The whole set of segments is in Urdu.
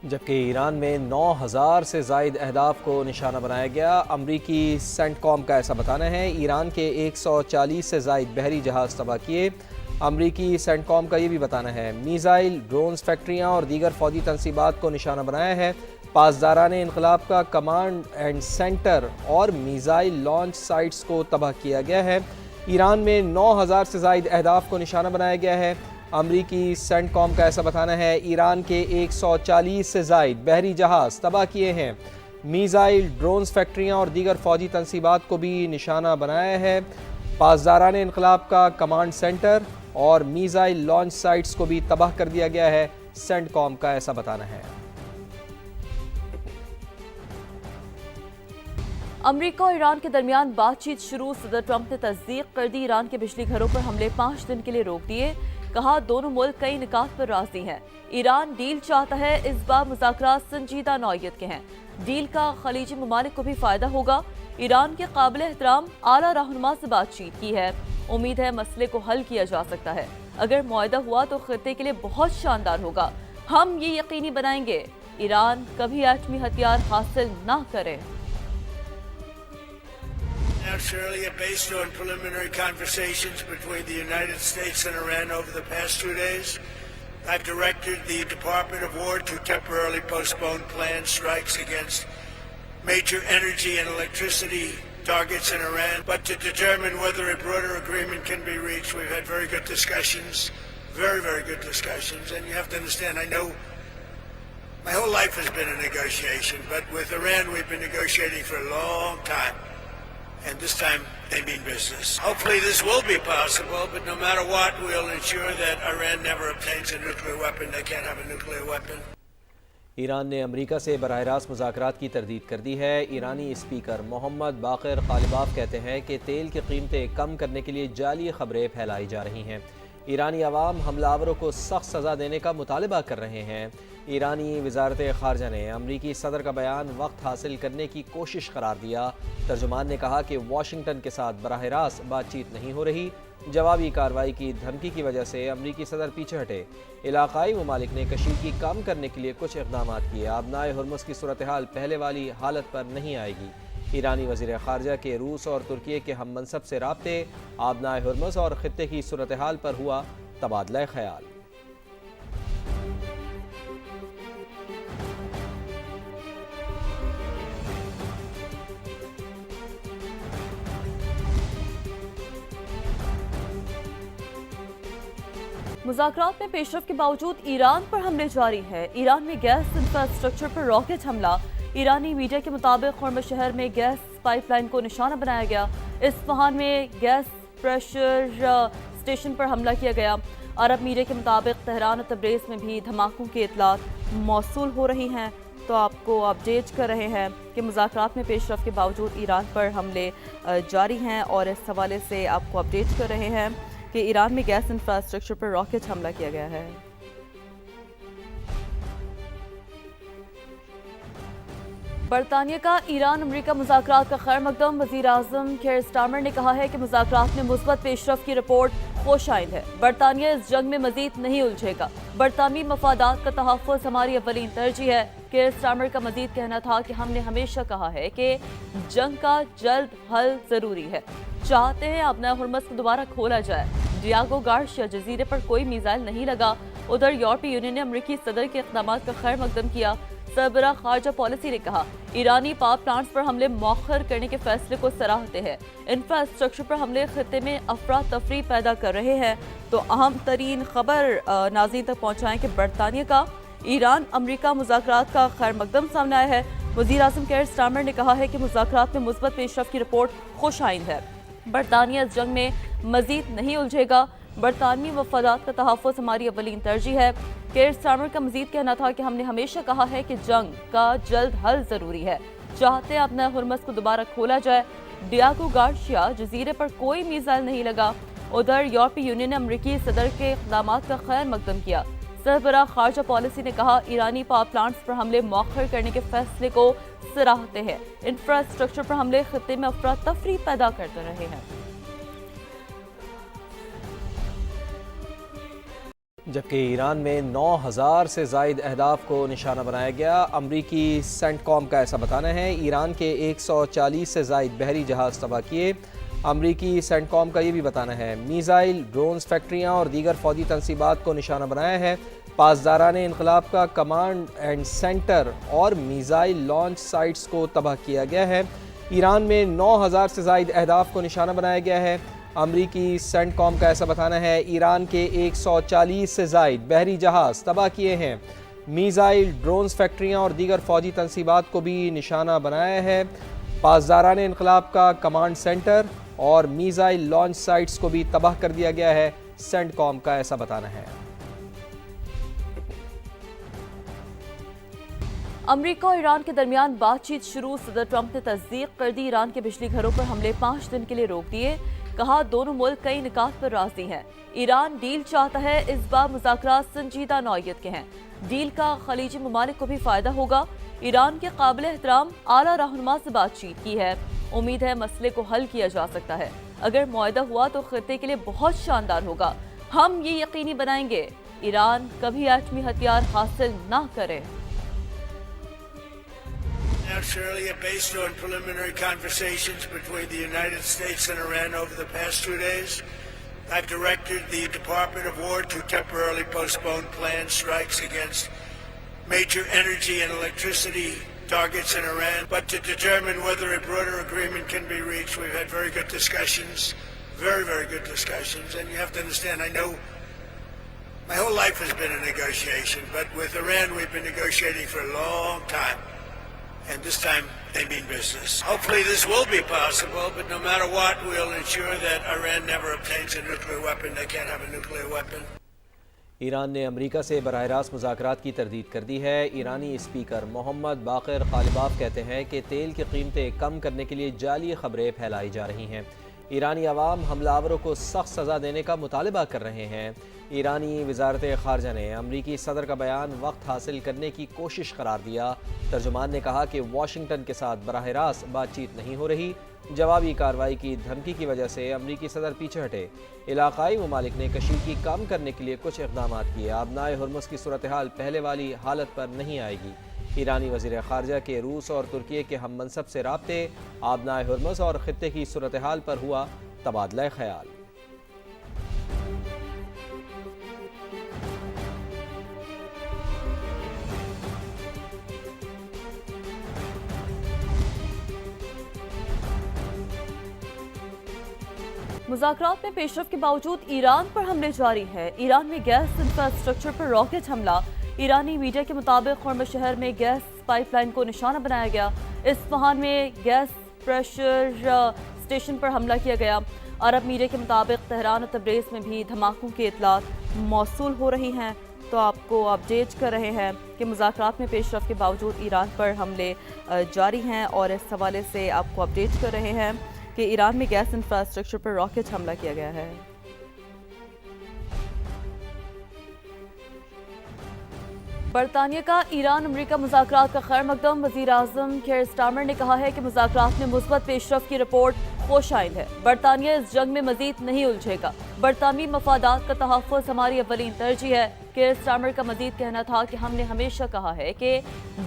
جبکہ ایران میں 9,000 سے زائد اہداف کو نشانہ بنایا گیا۔ امریکی سینٹ کام کا ایسا بتانا ہے ایران کے 140 سے زائد بحری جہاز تباہ کیے۔ امریکی سینٹ کام کا یہ بھی بتانا ہے میزائل، ڈرونز، فیکٹریاں اور دیگر فوجی تنصیبات کو نشانہ بنایا ہے۔ پاسداران انقلاب کا کمانڈ اینڈ سینٹر اور میزائل لانچ سائٹس کو تباہ کیا گیا ہے۔ ایران میں 9,000 سے زائد اہداف کو نشانہ بنایا گیا ہے۔ امریکی سینٹ کام کا ایسا بتانا ہے ایران کے 140 سے زائد بحری جہاز تباہ کیے ہیں۔ میزائل، ڈرونز، فیکٹریاں اور دیگر فوجی تنصیبات کو بھی نشانہ بنایا ہے۔ پاسداران انقلاب کا کمانڈ سینٹر اور میزائل لانچ سائٹس کو بھی تباہ کر دیا گیا ہے، سینٹ کام کا ایسا بتانا ہے۔ امریکہ اور ایران کے درمیان بات چیت شروع۔ صدر ٹرمپ نے تصدیق کر دی ایران کے بجلی گھروں پر حملے 5 دن کے لیے روک دیے۔ کہا دونوں ملک کئی نکات پر راضی ہیں۔ ایران ڈیل چاہتا ہے، اس بار مذاکرات سنجیدہ نوعیت کے ہیں۔ ڈیل کا خلیجی ممالک کو بھی فائدہ ہوگا۔ ایران کے قابل احترام اعلیٰ رہنما سے بات چیت کی ہے۔ امید ہے مسئلے کو حل کیا جا سکتا ہے۔ اگر معاہدہ ہوا تو خطے کے لیے بہت شاندار ہوگا۔ ہم یہ یقینی بنائیں گے ایران کبھی ایٹمی ہتھیار حاصل نہ کرے۔ Announced earlier, based on preliminary conversations between the United States and Iran over the past 2 days, I've directed the Department of War to temporarily postpone planned strikes against major energy and electricity targets in Iran, but to determine whether a broader agreement can be reached. We've had very good discussions, very, very good discussions, and you have to understand, I know my whole life has been a negotiation, but with Iran we've been negotiating for a long time. And this time they mean business. Hopefully this will be possible, but no matter what, we'll ensure that Iran never obtains a nuclear weapon. They can't have a nuclear weapon. Iran نے امریکہ سے براہ راست مذاکرات کی تردید کر دی ہے۔ ایرانی اسپیکر محمد باقر قالباف کہتے ہیں کہ تیل کی قیمتیں کم کرنے کے لیے جعلی خبریں پھیلائی جا رہی ہیں۔ ایرانی عوام حملہ آوروں کو سخت سزا دینے کا مطالبہ کر رہے ہیں۔ ایرانی وزارت خارجہ نے امریکی صدر کا بیان وقت حاصل کرنے کی کوشش قرار دیا۔ ترجمان نے کہا کہ واشنگٹن کے ساتھ براہ راست بات چیت نہیں ہو رہی۔ جوابی کارروائی کی دھمکی کی وجہ سے امریکی صدر پیچھے ہٹے۔ علاقائی ممالک نے کشیدگی کم کرنے کے لیے کچھ اقدامات کیے۔ آبنائے ہرمز کی صورتحال پہلے والی حالت پر نہیں آئے گی۔ ایرانی وزیر خارجہ کے روس اور ترکیے کے ہم منصب سے رابطے، آبنائے ہرمز اور خطے کی صورتحال پر ہوا تبادلہ خیال۔ مذاکرات میں پیش رفت کے باوجود ایران پر حملے جاری ہیں۔ ایران میں گیس انفراسٹرکچر پر راکٹ حملہ۔ ایرانی میڈیا کے مطابق خرم شہر میں گیس پائپ لائن کو نشانہ بنایا گیا۔ اصفہان میں گیس پریشر اسٹیشن پر حملہ کیا گیا۔ عرب میڈیا کے مطابق تہران اور تبریز میں بھی دھماکوں کی اطلاعات موصول ہو رہی ہیں۔ تو آپ کو اپڈیٹ کر رہے ہیں کہ مذاکرات میں پیش رفت کے باوجود ایران پر حملے جاری ہیں، اور اس حوالے سے آپ کو اپڈیٹ کر رہے ہیں کہ ایران میں گیس انفراسٹرکچر پر راکٹ حملہ کیا گیا ہے۔ برطانیہ کا ایران امریکہ مذاکرات کا خیر مقدم۔ وزیر اعظم کیئر سٹارمر نے کہا ہے کہ مذاکرات میں مثبت پیش رفت کی رپورٹ خوش آئند ہے۔ برطانیہ اس جنگ میں مزید نہیں الجھے گا۔ برطانوی مفادات کا تحفظ ہماری اولین ترجیح ہے۔ کیئر سٹارمر کا مزید کہنا تھا کہ ہم نے ہمیشہ کہا ہے کہ جنگ کا جلد حل ضروری ہے۔ چاہتے ہیں آبنائے ہرمز کو دوبارہ کھولا جائے۔ ڈیاگو گارشیا جزیرے پر کوئی میزائل نہیں لگا۔ ادھر یورپی یونین نے امریکی صدر کے اقدامات کا خیر مقدم کیا۔ سربراہ خارجہ پالیسی نے کہا ایرانی پاور پلانٹس پر حملے مؤخر کرنے کے فیصلے کو سراہتے ہیں۔ انفراسٹرکچر پر حملے خطے میں افراتفری پیدا کر رہے ہیں۔ تو اہم ترین خبر ناظرین تک پہنچائیں کہ برطانیہ کا ایران امریکہ مذاکرات کا خیر مقدم سامنے آیا ہے۔ وزیر اعظم کیئر سٹارمر نے کہا ہے کہ مذاکرات میں مثبت پیش رفت کی رپورٹ خوش آئند ہے۔ برطانیہ اس جنگ میں مزید نہیں الجھے گا۔ برطانوی مفادات کا تحفظ ہماری اولین ترجیح ہے۔ کیئر سٹارمر کا مزید کہنا تھا کہ ہم نے ہمیشہ کہا ہے کہ جنگ کا جلد حل ضروری ہے۔ چاہتے ہیں اپنا ہرمز کو دوبارہ کھولا جائے۔ ڈیاگو گارشیا جزیرے پر کوئی میزائل نہیں لگا۔ ادھر یورپی یونین نے امریکی صدر کے اقدامات کا خیر مقدم کیا۔ سربراہ خارجہ پالیسی نے کہا ایرانی پاور پلانٹس پر حملے مؤخر کرنے کے فیصلے کو سراہتے ہیں۔ انفراسٹرکچر پر حملے خطے میں افراتفری پیدا کرتے رہے ہیں۔ جبکہ ایران میں 9,000 سے زائد اہداف کو نشانہ بنایا گیا۔ امریکی سینٹ کام کا ایسا بتانا ہے ایران کے 140 سے زائد بحری جہاز تباہ کیے۔ امریکی سینٹ کام کا یہ بھی بتانا ہے میزائل، ڈرونز، فیکٹریاں اور دیگر فوجی تنصیبات کو نشانہ بنایا ہے۔ پاسداران انقلاب کا کمانڈ اینڈ سینٹر اور میزائل لانچ سائٹس کو تباہ کیا گیا ہے۔ ایران میں 9,000 سے زائد اہداف کو نشانہ بنایا گیا ہے۔ امریکی سینٹ کام کا ایسا بتانا ہے ایران کے 140 سے زائد بحری جہاز تباہ کیے ہیں۔ میزائل، ڈرونز، فیکٹریاں اور دیگر فوجی تنصیبات کو بھی نشانہ بنایا ہے۔ پاسداران انقلاب کا کمانڈ سینٹر اور میزائل لانچ سائٹس کو بھی تباہ کر دیا گیا ہے، سینٹ کام کا ایسا بتانا ہے۔ امریکہ اور ایران کے درمیان بات چیت شروع۔ صدر ٹرمپ نے تصدیق کر دی ایران کے بجلی گھروں پر حملے 5 دن کے لیے روک دیے۔ کہا دونوں ملک کئی نکات پر راضی ہیں۔ ایران ڈیل چاہتا ہے، اس بار مذاکرات سنجیدہ نوعیت کے ہیں۔ ڈیل کا خلیجی ممالک کو بھی فائدہ ہوگا۔ ایران کے قابل احترام اعلیٰ رہنما سے بات چیت کی ہے۔ امید ہے مسئلے کو حل کیا جا سکتا ہے۔ اگر معاہدہ ہوا تو خطے کے لیے بہت شاندار ہوگا۔ ہم یہ یقینی بنائیں گے ایران کبھی ایٹمی ہتھیار حاصل نہ کرے۔ Announced earlier, based on preliminary conversations between the United States and Iran over the past 2 days, I've directed the Department of War to temporarily postpone planned strikes against major energy and electricity targets in Iran, but to determine whether a broader agreement can be reached. We've had very good discussions, very, very good discussions, and you have to understand, I know my whole life has been a negotiation, but with Iran we've been negotiating for a long time. And this time they mean business. Hopefully this will be possible, but no matter what, we'll ensure that Iran never obtains a nuclear weapon. They can't have a nuclear weapon. Iran نے امریکہ سے براہ راست مذاکرات کی تردید کر دی ہے۔ ایرانی اسپیکر محمد باقر غالباف کہتے ہیں کہ تیل کی قیمتیں کم کرنے کے لیے جعلی خبریں پھیلائی جا رہی ہیں۔ ایرانی عوام حملہ آوروں کو سخت سزا دینے کا مطالبہ کر رہے ہیں۔ ایرانی وزارت خارجہ نے امریکی صدر کا بیان وقت حاصل کرنے کی کوشش قرار دیا۔ ترجمان نے کہا کہ واشنگٹن کے ساتھ براہ راست بات چیت نہیں ہو رہی۔ جوابی کارروائی کی دھمکی کی وجہ سے امریکی صدر پیچھے ہٹے۔ علاقائی ممالک نے کشیدگی کم کرنے کے لیے کچھ اقدامات کیے۔ آبنائے ہرمز کی صورتحال پہلے والی حالت پر نہیں آئے گی۔ ایرانی وزیر خارجہ کے روس اور ترکیے کے ہم منصب سے رابطے، آبنائے ہرمز اور خطے کی صورتحال پر ہوا تبادلہ خیال۔ مذاکرات میں پیش رفت کے باوجود ایران پر حملے جاری ہے۔ ایران میں گیس انفراسٹرکچر پر راکٹ حملہ۔ ایرانی میڈیا کے مطابق خرمز شہر میں گیس پائپ لائن کو نشانہ بنایا گیا۔ اصفہان میں گیس پریشر اسٹیشن پر حملہ کیا گیا۔ عرب میڈیا کے مطابق تہران اور تبریز میں بھی دھماکوں کی اطلاعات موصول ہو رہی ہیں۔ تو آپ کو اپڈیٹ کر رہے ہیں کہ مذاکرات میں پیش رفت کے باوجود ایران پر حملے جاری ہیں، اور اس حوالے سے آپ کو اپڈیٹ کر رہے ہیں کہ ایران میں گیس انفراسٹرکچر پر راکٹ حملہ کیا گیا ہے۔ برطانیہ کا ایران امریکہ مذاکرات کا خیر مقدم۔ وزیر اعظم کیئر سٹارمر نے کہا ہے کہ مذاکرات میں مثبت پیش رفت کی رپورٹ خوش آئند ہے۔ برطانیہ اس جنگ میں مزید نہیں الجھے گا۔ برطانوی مفادات کا تحفظ ہماری اولین ترجیح ہے۔ کیئر سٹارمر کا مزید کہنا تھا کہ ہم نے ہمیشہ کہا ہے کہ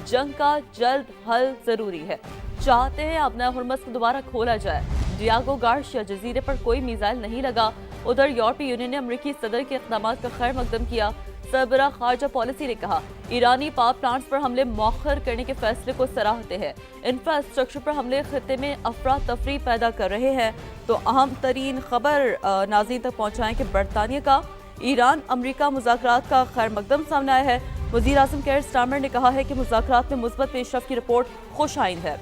جنگ کا جلد حل ضروری ہے۔ چاہتے ہیں اپنا ہرمز کو دوبارہ کھولا جائے۔ ڈیاگو گارشیا جزیرے پر کوئی میزائل نہیں لگا۔ ادھر یورپی یونین نے امریکی صدر کے اقدامات کا خیر مقدم کیا۔ سربراہ خارجہ پالیسی نے کہا ایرانی پاور پلانٹس پر حملے مؤخر کرنے کے فیصلے کو سراہتے ہیں۔ انفراسٹرکچر پر حملے خطے میں افراتفری پیدا کر رہے ہیں۔ تو اہم ترین خبر ناظرین تک پہنچائیں کہ برطانیہ کا ایران امریکہ مذاکرات کا خیر مقدم سامنے آیا ہے۔ وزیر اعظم کیئر سٹارمر نے کہا ہے کہ مذاکرات میں مثبت پیش رفت کی رپورٹ خوش آئند ہے۔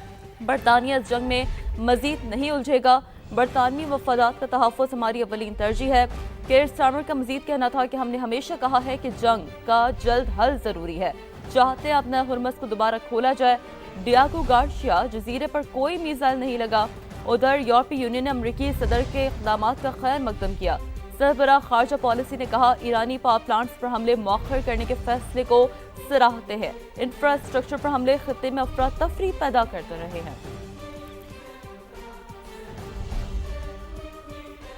برطانیہ اس جنگ میں مزید نہیں الجھے گا۔ برطانوی مفادات کا تحفظ ہماری اولین ترجیح ہے۔ کیئر سٹارمر کا مزید کہنا تھا کہ ہم نے ہمیشہ کہا ہے کہ جنگ کا جلد حل ضروری ہے۔ چاہتے ہیں اپنا ہرمز کو دوبارہ کھولا جائے۔ ڈیاگو گارشیا جزیرے پر کوئی میزائل نہیں لگا۔ ادھر یورپی یونین نے امریکی صدر کے اقدامات کا خیر مقدم کیا۔ سربراہ خارجہ پالیسی نے کہا ایرانی پاور پلانٹس پر حملے مؤخر کرنے کے فیصلے کو سراہتے ہیں۔ انفراسٹرکچر پر حملے خطے میں افراتفری پیدا کرتے رہے ہیں۔